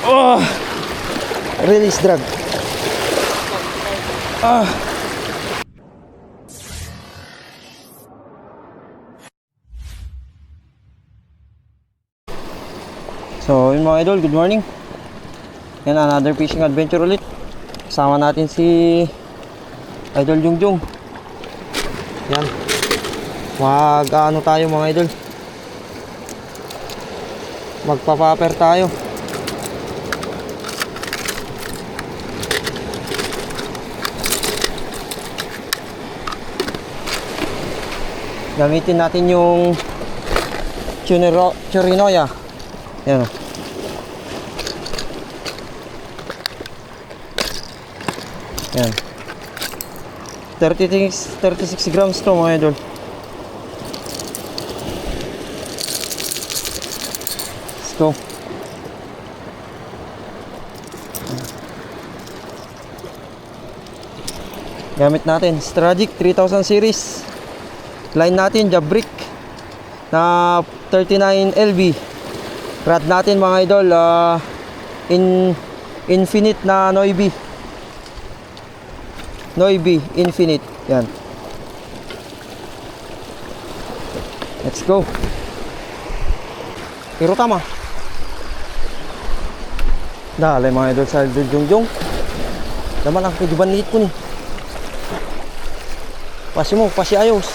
Oh! Release drag. Ah! So yun mga idol, good morning. Yan, another fishing adventure ulit. Kasama natin si Idol Jungjung. Yan. Mag-ano tayo mga idol, magpapaper tayo. Gamitin natin yung Churinoya. Yan. Yan. 36 grams to mga idol. Let's go. Gamit natin Stragic 3000 series. Line natin Jabrick na 39 LB. Rod natin mga idol Infinite na Noibi Infinite. Yan. Let's go. Pero tama. Dali mga idol sa Idol Jungjung. Daman ang kigibanit ko ni. Pasi mo, pasi ayos.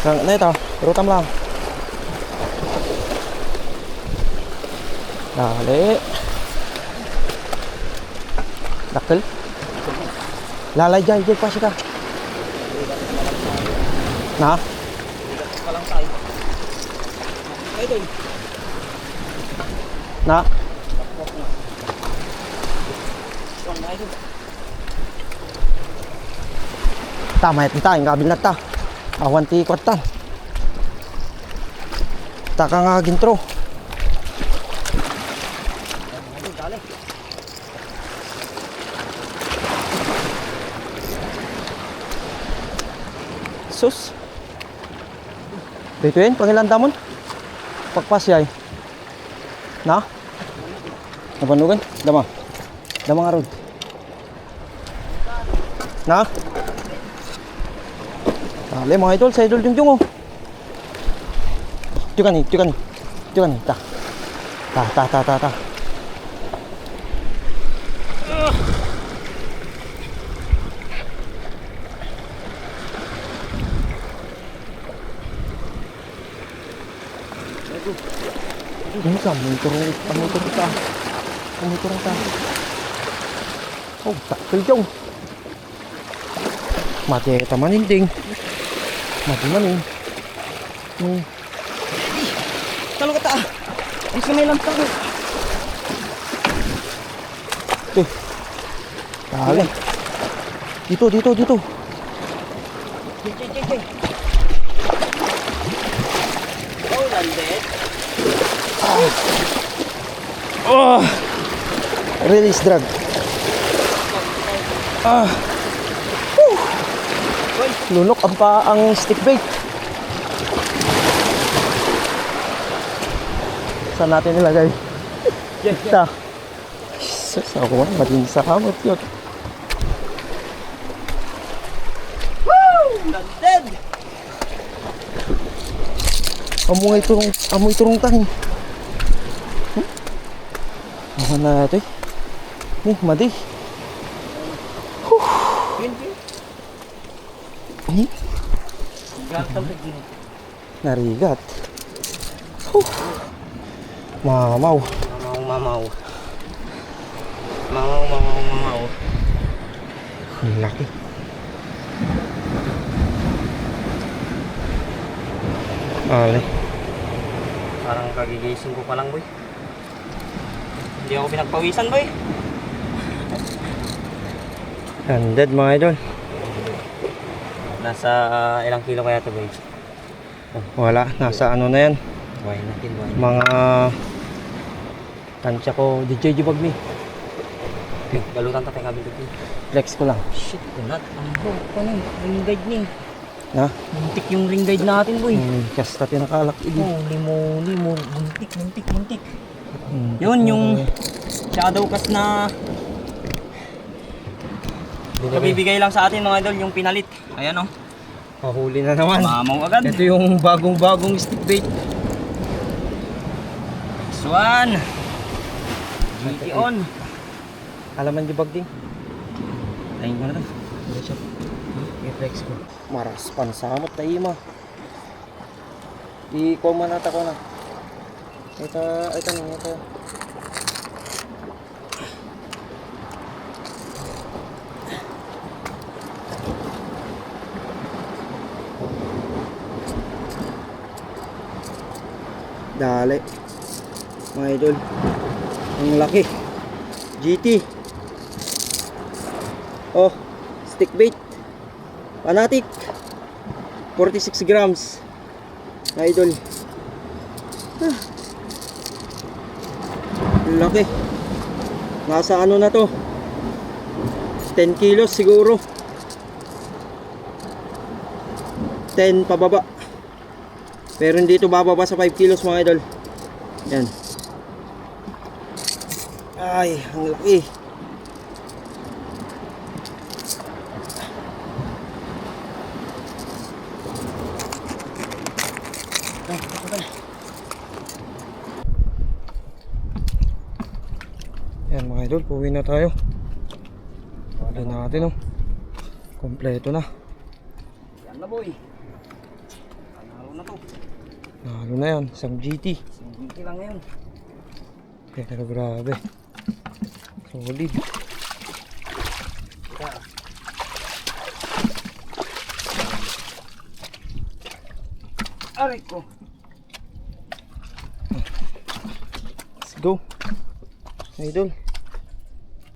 Rang na ito, pero tama lang. Dali. Dakil. Lalay dyan, pasi ka. Na? Na? Tama ito tayo, kabil na ta. Awan ti kwatan. Taka nga gintro. Sus. Dito yun, pangilan damon. Pagpasyay. Na? Napanugan? Dama. Dama nga rod. Na? Dali mga idol, sa Idol Jungjung oh. Tiyan ni. Ta. Ini kamu turun ta. Oh, tak keljong. Mati tamanin ding. Mati maning. Kalau kata bisa melam tahu. Tuh. Dale. Dito. Cek. Oh, landed. Oh. Release drag. Lunok ang stick bait. Saan natin nilagay? Ito. Sus, ako man, matin sa kamot yun. Woo! Landed! Amoy turong tani. Ako na ito eh. Nih, madi. Nih. Narigat. Mamaw. Ang laki. Ale. Parang kagigising ko pa lang, boy. Hindi ako pinagpawisan, boy. Landed mga idol. Nasa ilang kilo kaya ito, boy? Wala, nasa ano na yan. Buhay natin. Mga tansya ko, DJ Jibag ni. Balutan tatay kabil dito. Flex ko lang. Shit, kunat. Ano ring guide ni. Na? Muntik yung ring guide natin, boy. Kasta tinakalak ini. Holy moly, muntik. Yun, yung shadow cast na kabibigay lang sa atin mga idol, yung pinalit. Ayan oh. Pahuli na naman. Mamaw agad. Ito yung bagong stick bait. Swan. GT on. Alaman di bagding. Tayin ko na to. I-flex ko. Maras pansamot na ima. I-comment ko na. Ito ning ito. Dali. Mga idol. Ang laki. GT. Oh, stick bait. Fanatic. 46 grams. Mga idol. Ang laki. Nasa ano na to? 10 kilos siguro. 10 pababa. Pero hindi ito bababa sa 5 kilos mga idol. Yan. Ay, ang laki. Yan mga idol, puwi na tayo. Wala natin oh. Kompleto na. Yan na boy. Panalo na to. Nalo na yan, isang GT. GT lang ngayon. Pero grabe. Solid. Aray ko. Let's go. Idol.